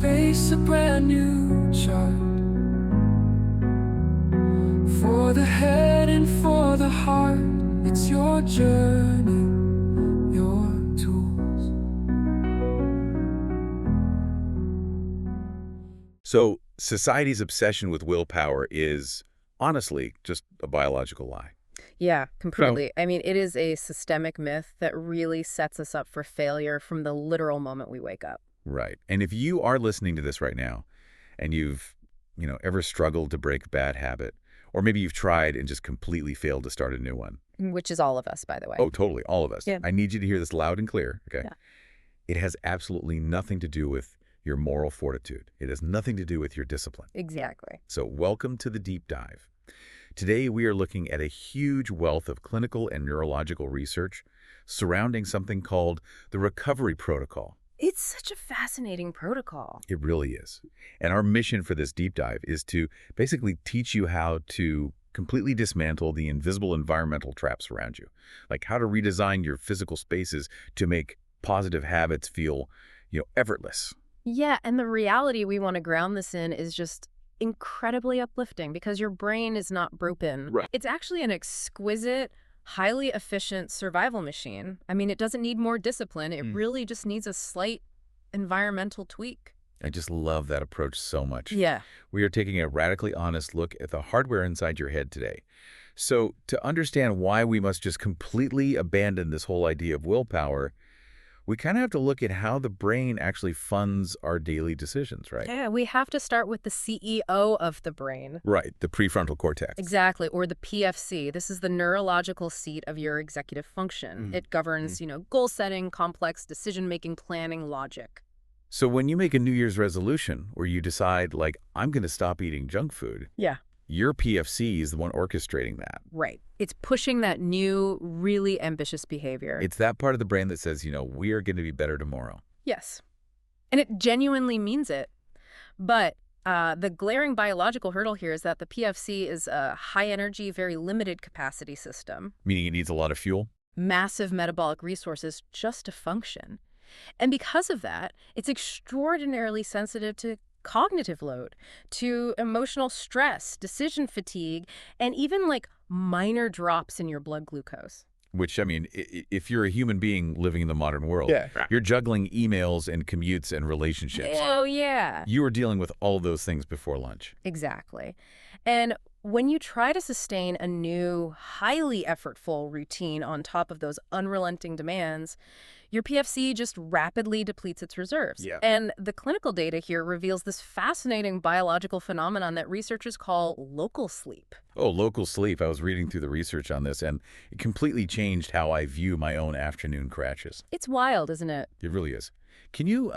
Space, a brand new chart for the head and for the heart. It's your journey, your tools. So, society's obsession with willpower is, honestly, just a biological lie. Yeah, completely. I mean, it is a systemic myth that really sets us up for failure from the literal moment we wake up. Right. And if you are listening to this right now and you've, ever struggled to break a bad habit, or maybe you've tried and just completely failed to start a new one. Which is all of us, by the way. Oh, totally. All of us. Yeah. I need you to hear this loud and clear. Okay. Yeah. It has absolutely nothing to do with your moral fortitude. It has nothing to do with your discipline. Exactly. So welcome to the deep dive. Today, we are looking at a huge wealth of clinical and neurological research surrounding something called the recovery protocol. It's such a fascinating protocol. It really is. And our mission for this deep dive is to basically teach you how to completely dismantle the invisible environmental traps around you, like how to redesign your physical spaces to make positive habits feel, effortless. Yeah, and the reality we want to ground this in is just incredibly uplifting because your brain is not broken. Right. It's actually an exquisite, highly efficient survival machine. I mean, it doesn't need more discipline. It really just needs a slight environmental tweak. I just love that approach so much. Yeah. We are taking a radically honest look at the hardware inside your head today. So to understand why we must just completely abandon this whole idea of willpower, we kind of have to look at how the brain actually funds our daily decisions, right? Yeah, we have to start with the CEO of the brain. Right, the prefrontal cortex. Exactly, or the PFC. This is the neurological seat of your executive function. It governs, goal setting, complex decision-making, planning, logic. So when you make a New Year's resolution or you decide, I'm going to stop eating junk food, Yeah. your PFC is the one orchestrating that. Right. It's pushing that new, really ambitious behavior. It's that part of the brain that says, we are going to be better tomorrow. Yes. And it genuinely means it. But the glaring biological hurdle here is that the PFC is a high-energy, very limited capacity system. Meaning it needs a lot of fuel? Massive metabolic resources just to function. And because of that, it's extraordinarily sensitive to cognitive load, to emotional stress, decision fatigue, and even minor drops in your blood glucose. Which, if you're a human being living in the modern world, you're juggling emails and commutes and relationships. Oh, yeah. You are dealing with all of those things before lunch. Exactly. And when you try to sustain a new, highly effortful routine on top of those unrelenting demands, your PFC just rapidly depletes its reserves. Yeah. And the clinical data here reveals this fascinating biological phenomenon that researchers call local sleep. Oh, local sleep. I was reading through the research on this, and it completely changed how I view my own afternoon crashes. It's wild, isn't it? It really is. Can you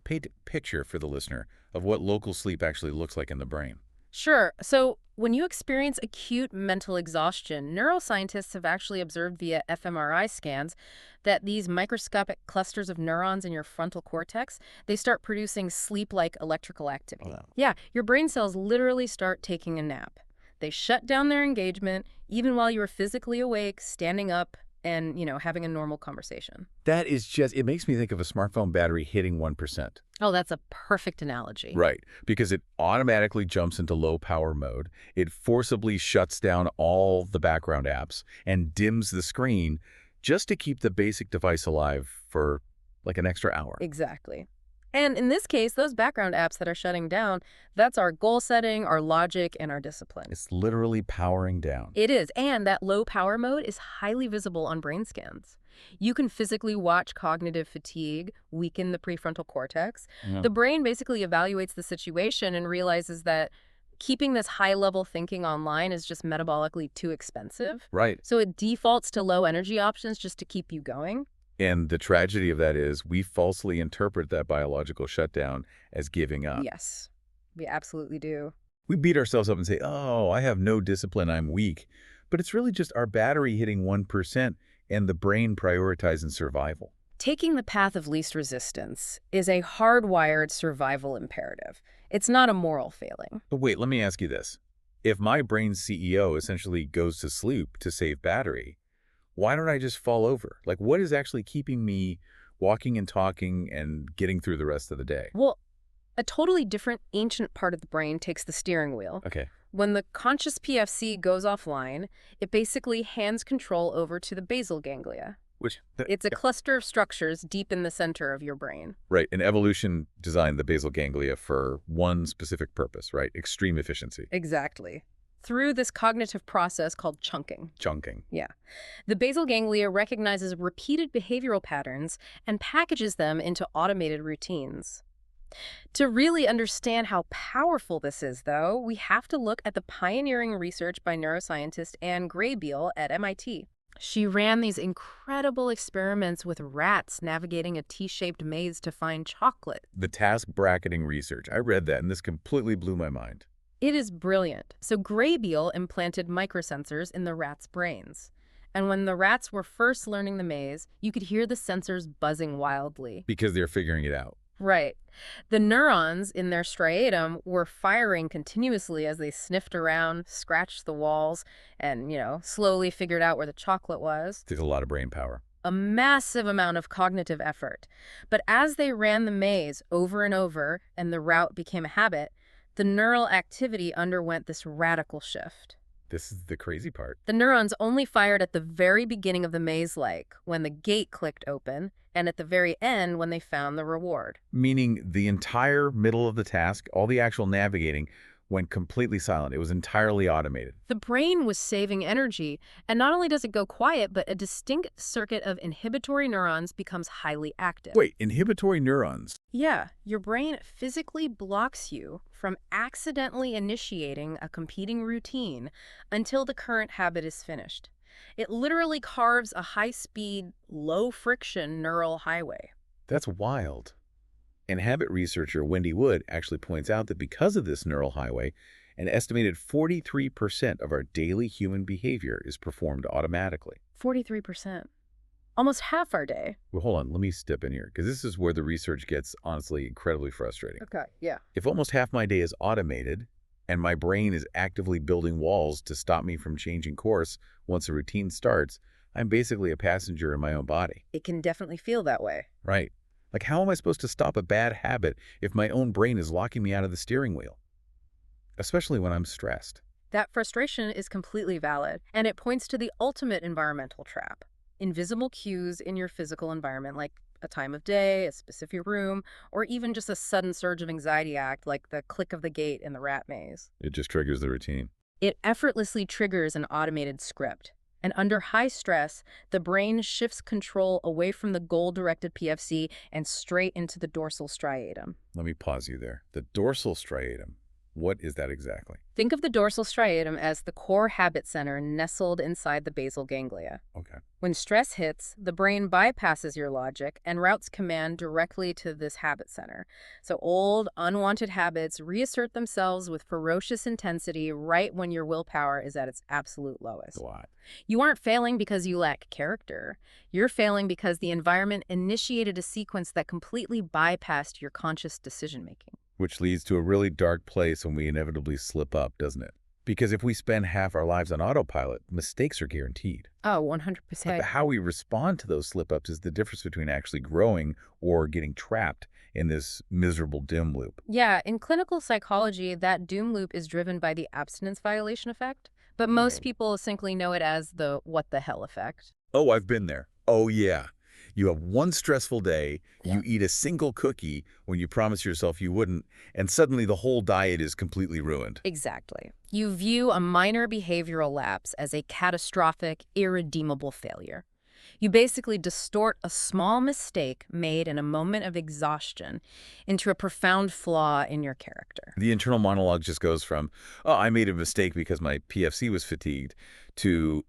paint a picture for the listener of what local sleep actually looks like in the brain? Sure. So when you experience acute mental exhaustion, neuroscientists have actually observed via fMRI scans that these microscopic clusters of neurons in your frontal cortex, they start producing sleep-like electrical activity. Oh, wow. Yeah, your brain cells literally start taking a nap. They shut down their engagement even while you're physically awake, standing up, and, having a normal conversation. That is just, it makes me think of a smartphone battery hitting 1%. Oh, that's a perfect analogy. Right, because it automatically jumps into low power mode. It forcibly shuts down all the background apps and dims the screen just to keep the basic device alive for an extra hour. Exactly. And in this case, those background apps that are shutting down, that's our goal setting, our logic, and our discipline. It's literally powering down. It is. And that low power mode is highly visible on brain scans. You can physically watch cognitive fatigue weaken the prefrontal cortex. Yeah. The brain basically evaluates the situation and realizes that keeping this high-level thinking online is just metabolically too expensive. Right. So it defaults to low-energy options just to keep you going. And the tragedy of that is we falsely interpret that biological shutdown as giving up. Yes, we absolutely do. We beat ourselves up and say, oh, I have no discipline, I'm weak. But it's really just our battery hitting 1% and the brain prioritizing survival. Taking the path of least resistance is a hardwired survival imperative. It's not a moral failing. But wait, let me ask you this. If my brain's CEO essentially goes to sleep to save battery, why don't I just fall over? What is actually keeping me walking and talking and getting through the rest of the day? Well, A totally different ancient part of the brain takes the steering wheel. Okay. When the conscious PFC goes offline, it basically hands control over to the basal ganglia. It's a Yeah. cluster of structures deep in the center of your brain. Right. And evolution designed the basal ganglia for one specific purpose, right? Extreme efficiency. Exactly. Through this cognitive process called chunking. Chunking. Yeah. The basal ganglia recognizes repeated behavioral patterns and packages them into automated routines. To really understand how powerful this is, though, we have to look at the pioneering research by neuroscientist Anne Graybiel at MIT. She ran these incredible experiments with rats navigating a T-shaped maze to find chocolate. The task bracketing research. I read that, and this completely blew my mind. It is brilliant. So Graybiel implanted microsensors in the rats' brains. And when the rats were first learning the maze, you could hear the sensors buzzing wildly. Because they're figuring it out. Right. The neurons in their striatum were firing continuously as they sniffed around, scratched the walls, and, slowly figured out where the chocolate was. Takes a lot of brain power. A massive amount of cognitive effort. But as they ran the maze over and over, and the route became a habit, the neural activity underwent this radical shift. This is the crazy part. The neurons only fired at the very beginning of the maze, like when the gate clicked open, and at the very end when they found the reward. Meaning the entire middle of the task, all the actual navigating, went completely silent. It was entirely automated. The brain was saving energy, and not only does it go quiet, but a distinct circuit of inhibitory neurons becomes highly active. Wait, inhibitory neurons? Yeah, your brain physically blocks you from accidentally initiating a competing routine until the current habit is finished. It literally carves a high-speed, low-friction neural highway. That's wild. And habit researcher Wendy Wood actually points out that because of this neural highway, an estimated 43% of our daily human behavior is performed automatically. 43%. Almost half our day. Well, hold on. Let me step in here, because this is where the research gets, honestly, incredibly frustrating. Okay, yeah. If almost half my day is automated, and my brain is actively building walls to stop me from changing course once a routine starts, I'm basically a passenger in my own body. It can definitely feel that way. Right. Like, how am I supposed to stop a bad habit if my own brain is locking me out of the steering wheel? Especially when I'm stressed. That frustration is completely valid, and it points to the ultimate environmental trap. Invisible cues in your physical environment, like a time of day, a specific room, or even just a sudden surge of anxiety act like the click of the gate in the rat maze. It just triggers the routine. It effortlessly triggers an automated script. And under high stress, the brain shifts control away from the goal-directed PFC and straight into the dorsal striatum. Let me pause you there. The dorsal striatum. What is that exactly? Think of the dorsal striatum as the core habit center nestled inside the basal ganglia. Okay. When stress hits, the brain bypasses your logic and routes command directly to this habit center. So old, unwanted habits reassert themselves with ferocious intensity right when your willpower is at its absolute lowest. A lot. You aren't failing because you lack character. You're failing because the environment initiated a sequence that completely bypassed your conscious decision-making. Which leads to a really dark place when we inevitably slip up, doesn't it? Because if we spend half our lives on autopilot, mistakes are guaranteed. Oh, 100%. But how we respond to those slip-ups is the difference between actually growing or getting trapped in this miserable doom loop. Yeah, in clinical psychology, that doom loop is driven by the abstinence violation effect, but most people simply know it as the what the hell effect. Oh, I've been there. Oh, yeah. You have one stressful day, you eat a single cookie when you promised yourself you wouldn't, and suddenly the whole diet is completely ruined. Exactly. You view a minor behavioral lapse as a catastrophic, irredeemable failure. You basically distort a small mistake made in a moment of exhaustion into a profound flaw in your character. The internal monologue just goes from, oh, I made a mistake because my PFC was fatigued, to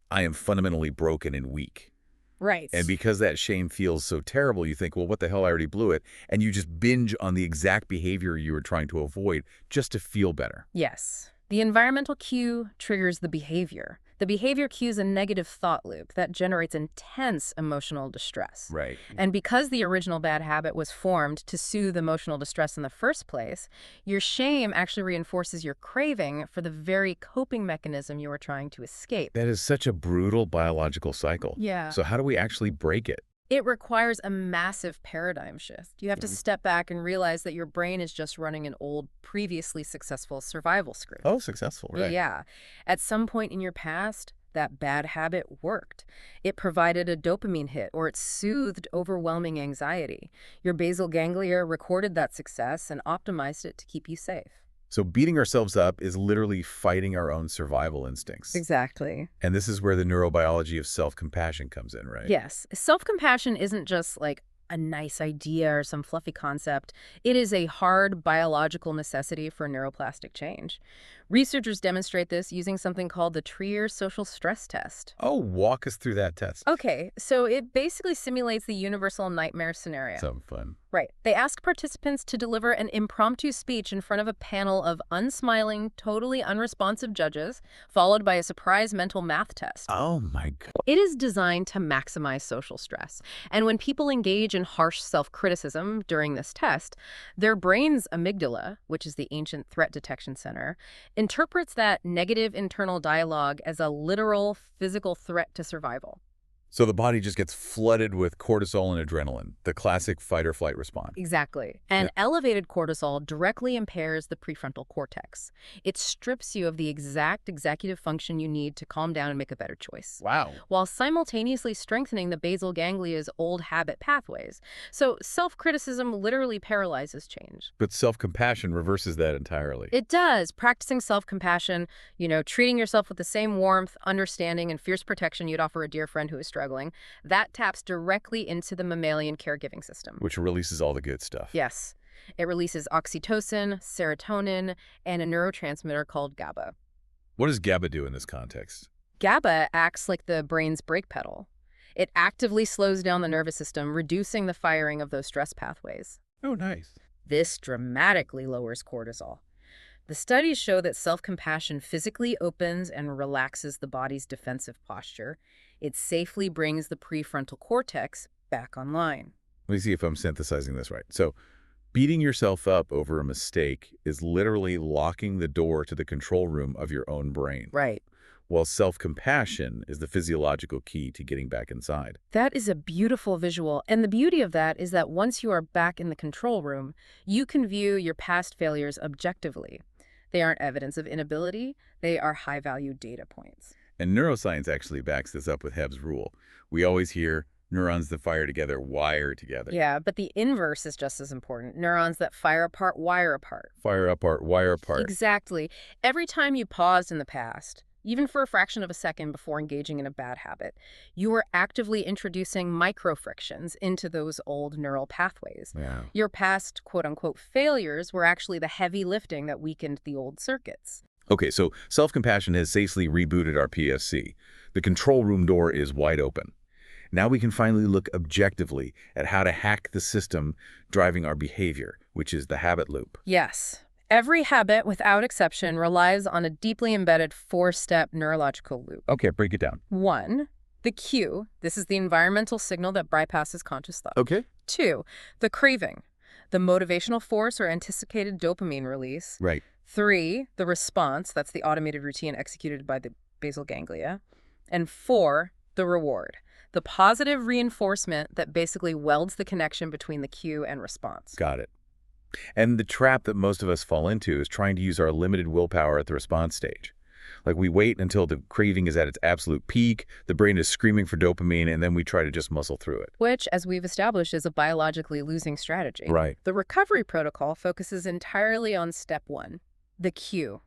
I am fundamentally broken and weak. Right. And because that shame feels so terrible, you think, well, what the hell, I already blew it. And you just binge on the exact behavior you were trying to avoid just to feel better. Yes. The environmental cue triggers the behavior. The behavior cues a negative thought loop that generates intense emotional distress. Right. And because the original bad habit was formed to soothe emotional distress in the first place, your shame actually reinforces your craving for the very coping mechanism you were trying to escape. That is such a brutal biological cycle. Yeah. So how do we actually break it? It requires a massive paradigm shift. You have to step back and realize that your brain is just running an old, previously successful survival script. Oh, successful, right. Yeah. At some point in your past, that bad habit worked. It provided a dopamine hit, or it soothed overwhelming anxiety. Your basal ganglia recorded that success and optimized it to keep you safe. So beating ourselves up is literally fighting our own survival instincts. Exactly. And this is where the neurobiology of self-compassion comes in, right? Yes. Self-compassion isn't just like a nice idea or some fluffy concept. It is a hard biological necessity for neuroplastic change. Researchers demonstrate this using something called the Trier social stress test. Oh, walk us through that test. Okay, so it basically simulates the universal nightmare scenario. Some fun. Right. They ask participants to deliver an impromptu speech in front of a panel of unsmiling, totally unresponsive judges, followed by a surprise mental math test. Oh my God. It is designed to maximize social stress. And when people engage in harsh self-criticism during this test, their brain's amygdala, which is the ancient threat detection center, interprets that negative internal dialogue as a literal physical threat to survival. So the body just gets flooded with cortisol and adrenaline, the classic fight or flight response. Exactly. And elevated cortisol directly impairs the prefrontal cortex. It strips you of the exact executive function you need to calm down and make a better choice, Wow. while simultaneously strengthening the basal ganglia's old habit pathways. So self-criticism literally paralyzes change. But self-compassion reverses that entirely. It does. Practicing self-compassion, treating yourself with the same warmth, understanding, and fierce protection you'd offer a dear friend who is struggling, that taps directly into the mammalian caregiving system. Which releases all the good stuff. Yes. It releases oxytocin, serotonin, and a neurotransmitter called GABA. What does GABA do in this context? GABA acts like the brain's brake pedal. It actively slows down the nervous system, reducing the firing of those stress pathways. Oh, nice. This dramatically lowers cortisol. The studies show that self-compassion physically opens and relaxes the body's defensive posture. It safely brings the prefrontal cortex back online. Let me see if I'm synthesizing this right. So beating yourself up over a mistake is literally locking the door to the control room of your own brain. Right. While self-compassion is the physiological key to getting back inside. That is a beautiful visual. And the beauty of that is that once you are back in the control room, you can view your past failures objectively. They aren't evidence of inability. They are high-value data points. And neuroscience actually backs this up with Hebb's rule. We always hear neurons that fire together wire together. Yeah, but the inverse is just as important. Neurons that fire apart wire apart. Fire apart, wire apart. Exactly. Every time you paused in the past, even for a fraction of a second before engaging in a bad habit, you were actively introducing micro-frictions into those old neural pathways. Yeah. Your past quote-unquote failures were actually the heavy lifting that weakened the old circuits. Okay, so self-compassion has safely rebooted our PSC. The control room door is wide open. Now we can finally look objectively at how to hack the system driving our behavior, which is the habit loop. Yes. Every habit, without exception, relies on a deeply embedded four-step neurological loop. Okay, break it down. 1, the cue. This is the environmental signal that bypasses conscious thought. Okay. 2, the craving, the motivational force or anticipated dopamine release. Right. 3, the response. That's the automated routine executed by the basal ganglia. And 4, the reward, the positive reinforcement that basically welds the connection between the cue and response. Got it. And the trap that most of us fall into is trying to use our limited willpower at the response stage. Like we wait until the craving is at its absolute peak, the brain is screaming for dopamine, and then we try to just muscle through it. Which, as we've established, is a biologically losing strategy. Right. The recovery protocol focuses entirely on step 1, the cue.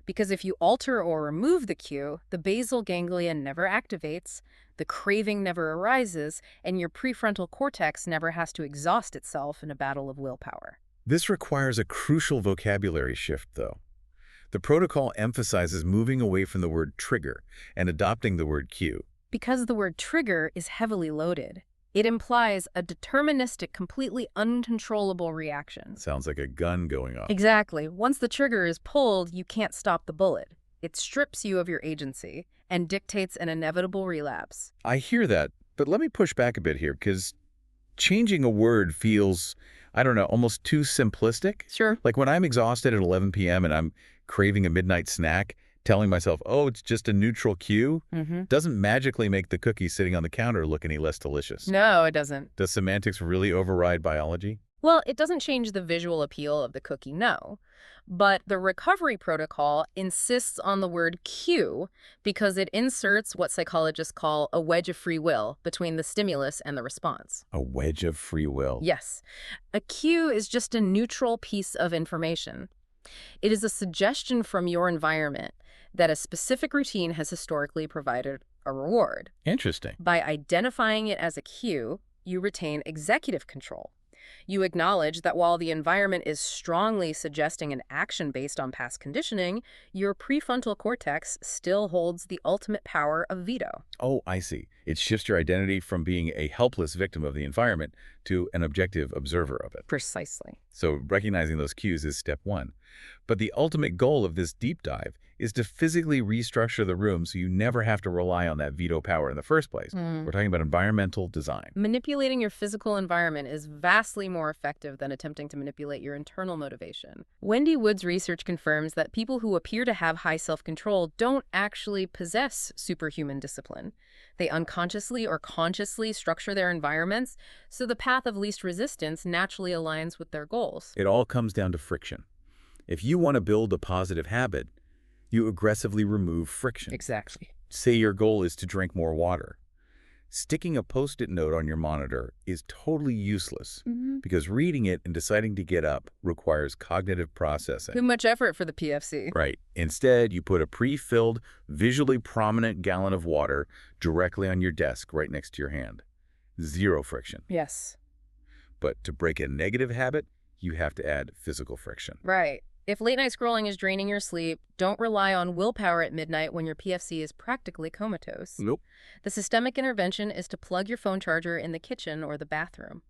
Because if you alter or remove the cue, the basal ganglia never activates, the craving never arises, and your prefrontal cortex never has to exhaust itself in a battle of willpower. This requires a crucial vocabulary shift, though. The protocol emphasizes moving away from the word trigger and adopting the word cue. Because the word trigger is heavily loaded, it implies a deterministic, completely uncontrollable reaction. Sounds like a gun going off. Exactly. Once the trigger is pulled, you can't stop the bullet. It strips you of your agency and dictates an inevitable relapse. I hear that, but let me push back a bit here, because changing a word feels, I don't know, almost too simplistic. Sure. Like when I'm exhausted at 11 p.m. and I'm craving a midnight snack, Telling myself, oh, it's just a neutral cue, Mm-hmm. doesn't magically make the cookie sitting on the counter look any less delicious. No, it doesn't. Does semantics really override biology? Well, it doesn't change the visual appeal of the cookie, no. But the recovery protocol insists on the word cue because it inserts what psychologists call a wedge of free will between the stimulus and the response. A wedge of free will. Yes. A cue is just a neutral piece of information. It is a suggestion from your environment that a specific routine has historically provided a reward. Interesting. By identifying it as a cue, you retain executive control. You acknowledge that while the environment is strongly suggesting an action based on past conditioning, your prefrontal cortex still holds the ultimate power of veto. Oh, I see. It shifts your identity from being a helpless victim of the environment to an objective observer of it. Precisely. So recognizing those cues is step one. But the ultimate goal of this deep dive is to physically restructure the room so you never have to rely on that veto power in the first place. We're talking about environmental design. Manipulating your physical environment is vastly more effective than attempting to manipulate your internal motivation. Wendy Wood's research confirms that people who appear to have high self-control don't actually possess superhuman discipline. They unconsciously or consciously structure their environments so the path of least resistance naturally aligns with their goals. It all comes down to friction. If you want to build a positive habit, you aggressively remove friction. Exactly. Say your goal is to drink more water. Sticking a Post-it note on your monitor is totally useless because reading it and deciding to get up requires cognitive processing. Too much effort for the PFC. Right. Instead, you put a pre-filled, visually prominent gallon of water directly on your desk right next to your hand. Zero friction. Yes. But to break a negative habit, you have to add physical friction. Right. If late-night scrolling is draining your sleep, don't rely on willpower at midnight when your PFC is practically comatose. Nope. The systemic intervention is to plug your phone charger in the kitchen or the bathroom.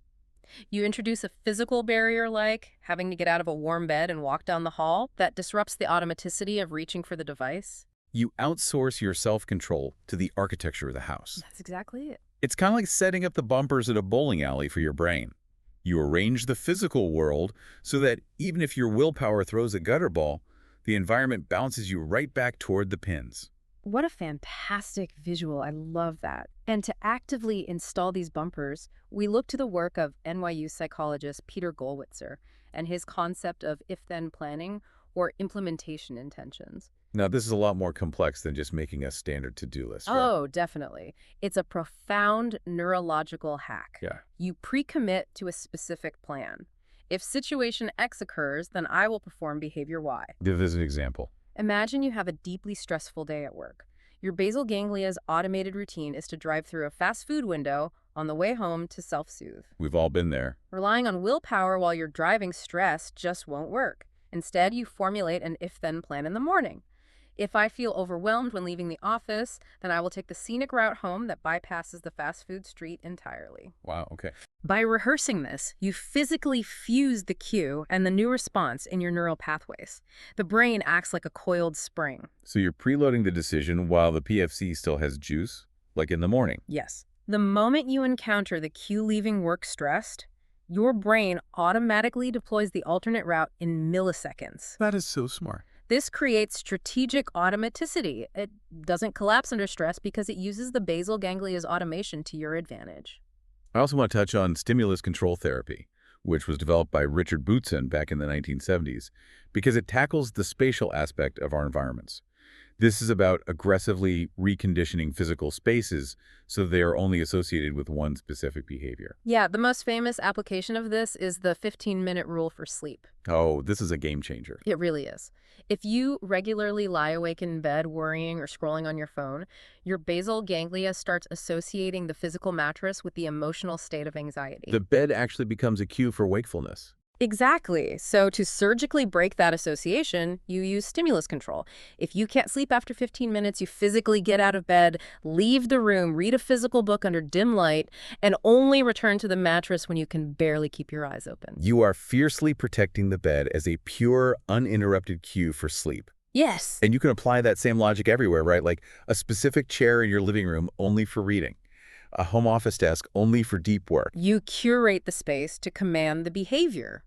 You introduce a physical barrier like having to get out of a warm bed and walk down the hall that disrupts the automaticity of reaching for the device. You outsource your self-control to the architecture of the house. That's exactly it. It's kind of like setting up the bumpers at a bowling alley for your brain. You arrange the physical world so that even if your willpower throws a gutter ball, the environment bounces you right back toward the pins. What a fantastic visual. I love that. And to actively install these bumpers, we look to the work of NYU psychologist Peter Gollwitzer and his concept of if-then planning or implementation intentions. Now, this is a lot more complex than just making a standard to-do list, right? Oh, definitely. It's a profound neurological hack. Yeah. You pre-commit to a specific plan. If situation X occurs, then I will perform behavior Y. Give us an example. Imagine you have a deeply stressful day at work. Your basal ganglia's automated routine is to drive through a fast food window on the way home to self-soothe. We've all been there. Relying on willpower while you're driving stress just won't work. Instead, you formulate an if-then plan in the morning. If I feel overwhelmed when leaving the office, then I will take the scenic route home that bypasses the fast food street entirely. Wow, okay. By rehearsing this, you physically fuse the cue and the new response in your neural pathways. The brain acts like a coiled spring. So you're preloading the decision while the PFC still has juice, like in the morning. Yes. The moment you encounter the cue leaving work stressed, your brain automatically deploys the alternate route in milliseconds. That is so smart. This creates strategic automaticity. It doesn't collapse under stress because it uses the basal ganglia's automation to your advantage. I also want to touch on stimulus control therapy, which was developed by Richard Boutsen back in the 1970s, because it tackles the spatial aspect of our environments. This is about aggressively reconditioning physical spaces so they are only associated with one specific behavior. Yeah, the most famous application of this is the 15-minute rule for sleep. Oh, this is a game changer. It really is. If you regularly lie awake in bed worrying or scrolling on your phone, your basal ganglia starts associating the physical mattress with the emotional state of anxiety. The bed actually becomes a cue for wakefulness. Exactly. So to surgically break that association, you use stimulus control. If you can't sleep after 15 minutes, you physically get out of bed, leave the room, read a physical book under dim light, and only return to the mattress when you can barely keep your eyes open. You are fiercely protecting the bed as a pure, uninterrupted cue for sleep. Yes. And you can apply that same logic everywhere, right? Like a specific chair in your living room only for reading. A home office desk only for deep work. You curate the space to command the behavior.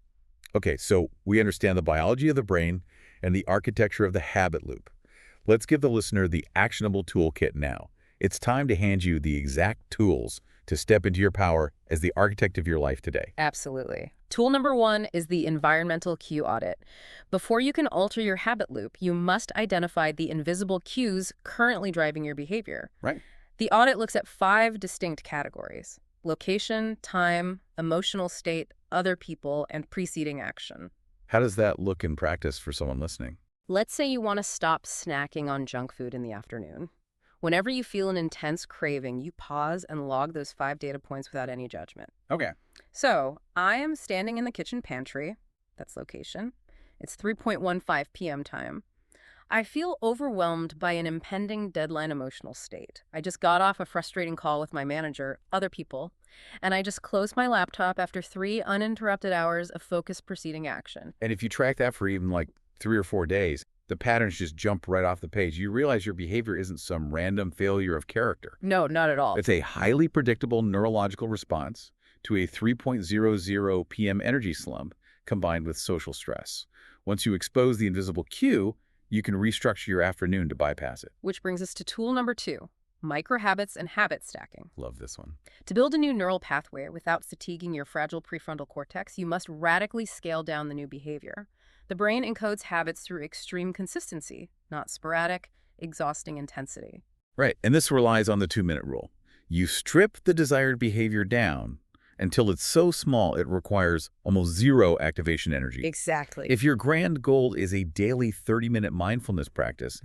Okay, so we understand the biology of the brain and the architecture of the habit loop. Let's give the listener the actionable toolkit now. It's time to hand you the exact tools to step into your power as the architect of your life today. Absolutely. Tool number 1 is the environmental cue audit. Before you can alter your habit loop, you must identify the invisible cues currently driving your behavior. Right. The audit looks at 5 distinct categories: location, time, emotional state, other people, and preceding action. How does that look in practice for someone listening? Let's say you want to stop snacking on junk food in the afternoon. Whenever you feel an intense craving, you pause and log those 5 data points without any judgment. Okay. So, I am standing in the kitchen pantry. That's location. It's 3:15 p.m. time. I feel overwhelmed by an impending deadline emotional state. I just got off a frustrating call with my manager, other people, and I just closed my laptop after 3 uninterrupted hours of focused preceding action. And if you track that for even like 3 or 4 days, the patterns just jump right off the page. You realize your behavior isn't some random failure of character. No, not at all. It's a highly predictable neurological response to a 3:00 p.m. energy slump combined with social stress. Once you expose the invisible cue, you can restructure your afternoon to bypass it. Which brings us to tool number 2, microhabits and habit stacking. Love this one. To build a new neural pathway without fatiguing your fragile prefrontal cortex, you must radically scale down the new behavior. The brain encodes habits through extreme consistency, not sporadic, exhausting intensity. Right, and this relies on the 2-minute rule. You strip the desired behavior down until it's so small it requires almost zero activation energy. Exactly. If your grand goal is a daily 30-minute mindfulness practice,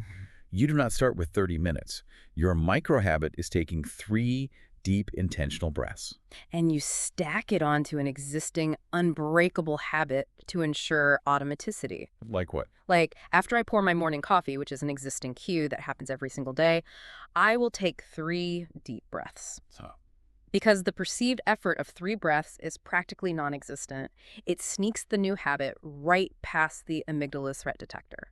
you do not start with 30 minutes. Your microhabit is taking 3 deep, intentional breaths. And you stack it onto an existing unbreakable habit to ensure automaticity. Like what? Like, after I pour my morning coffee, which is an existing cue that happens every single day, I will take 3 deep breaths. So, Because the perceived effort of 3 breaths is practically non-existent, it sneaks the new habit right past the amygdala's threat detector.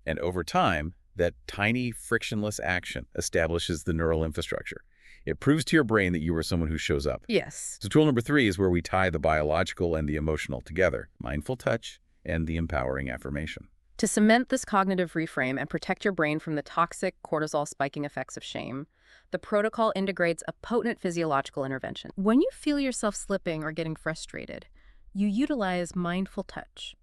and over time, that tiny, frictionless action establishes the neural infrastructure. It proves to your brain that you are someone who shows up. Yes. So tool number 3 is where we tie the biological and the emotional together: mindful touch and the empowering affirmation. To cement this cognitive reframe and protect your brain from the toxic cortisol spiking effects of shame, the protocol integrates a potent physiological intervention. When you feel yourself slipping or getting frustrated, you utilize mindful touch,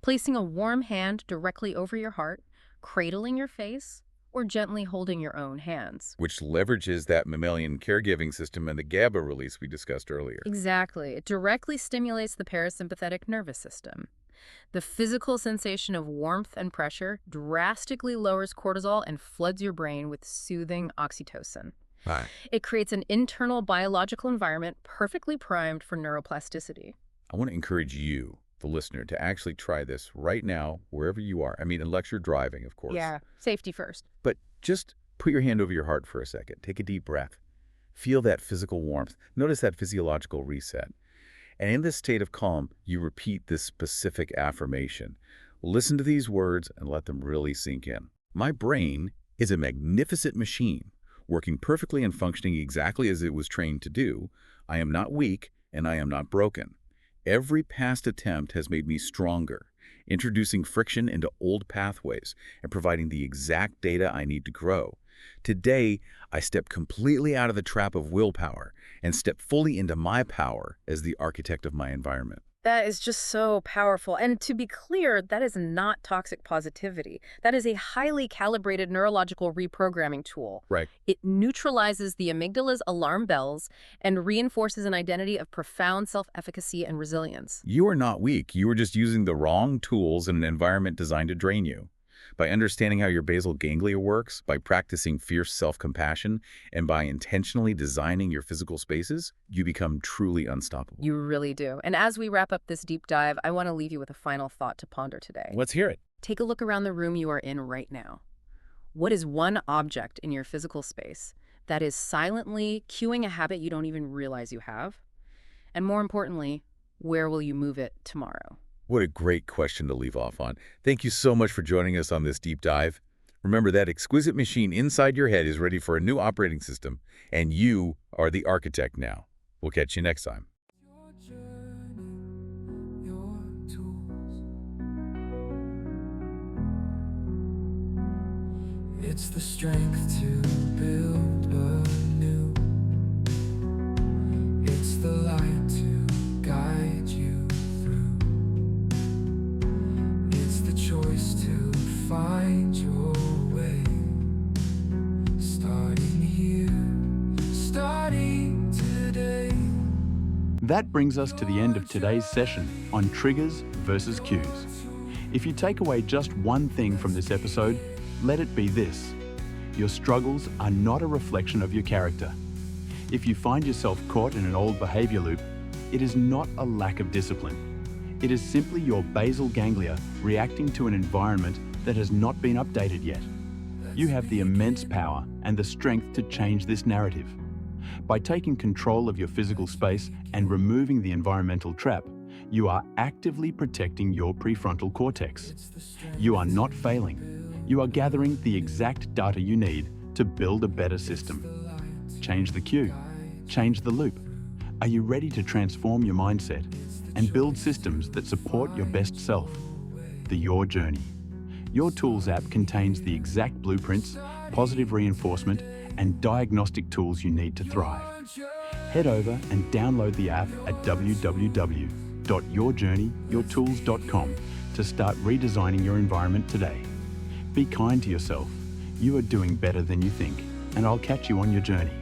placing a warm hand directly over your heart, cradling your face, or gently holding your own hands. Which leverages that mammalian caregiving system and the GABA release we discussed earlier. Exactly. It directly stimulates the parasympathetic nervous system. The physical sensation of warmth and pressure drastically lowers cortisol and floods your brain with soothing oxytocin. Right. It creates an internal biological environment perfectly primed for neuroplasticity. I want to encourage you, the listener, to actually try this right now, wherever you are. I mean, unless you're driving, of course. Yeah, safety first. But just put your hand over your heart for a second. Take a deep breath. Feel that physical warmth. Notice that physiological reset. And in this state of calm, you repeat this specific affirmation. Listen to these words and let them really sink in. My brain is a magnificent machine, working perfectly and functioning exactly as it was trained to do. I am not weak, and I am not broken. Every past attempt has made me stronger, introducing friction into old pathways and providing the exact data I need to grow. Today, I step completely out of the trap of willpower and step fully into my power as the architect of my environment. That is just so powerful. And to be clear, that is not toxic positivity. That is a highly calibrated neurological reprogramming tool. Right. It neutralizes the amygdala's alarm bells and reinforces an identity of profound self-efficacy and resilience. You are not weak. You are just using the wrong tools in an environment designed to drain you. By understanding how your basal ganglia works, by practicing fierce self-compassion, and by intentionally designing your physical spaces, you become truly unstoppable. You really do. And as we wrap up this deep dive, I want to leave you with a final thought to ponder today. Let's hear it. Take a look around the room you are in right now. What is one object in your physical space that is silently cueing a habit you don't even realize you have? And more importantly, where will you move it tomorrow? What a great question to leave off on. Thank you so much for joining us on this deep dive. Remember, that exquisite machine inside your head is ready for a new operating system, and you are the architect now. We'll catch you next time. Your journey, your tools. It's the strength to build anew. It's the light to guide you through. It's the choice to find your way. Starting here, starting today. That brings us to the end of today's session on triggers versus cues. If you take away just one thing from this episode, let it be this: your struggles are not a reflection of your character. If you find yourself caught in an old behavior loop, it is not a lack of discipline. It is simply your basal ganglia reacting to an environment that has not been updated yet. You have the immense power and the strength to change this narrative. By taking control of your physical space and removing the environmental trap, you are actively protecting your prefrontal cortex. You are not failing. You are gathering the exact data you need to build a better system. Change the cue. Change the loop. Are you ready to transform your mindset and build systems that support your best self? The Your Journey. Your Tools app contains the exact blueprints, positive reinforcement, and diagnostic tools you need to thrive. Head over and download the app at www.yourjourneyyourtools.com to start redesigning your environment today. Be kind to yourself. You are doing better than you think, and I'll catch you on your journey.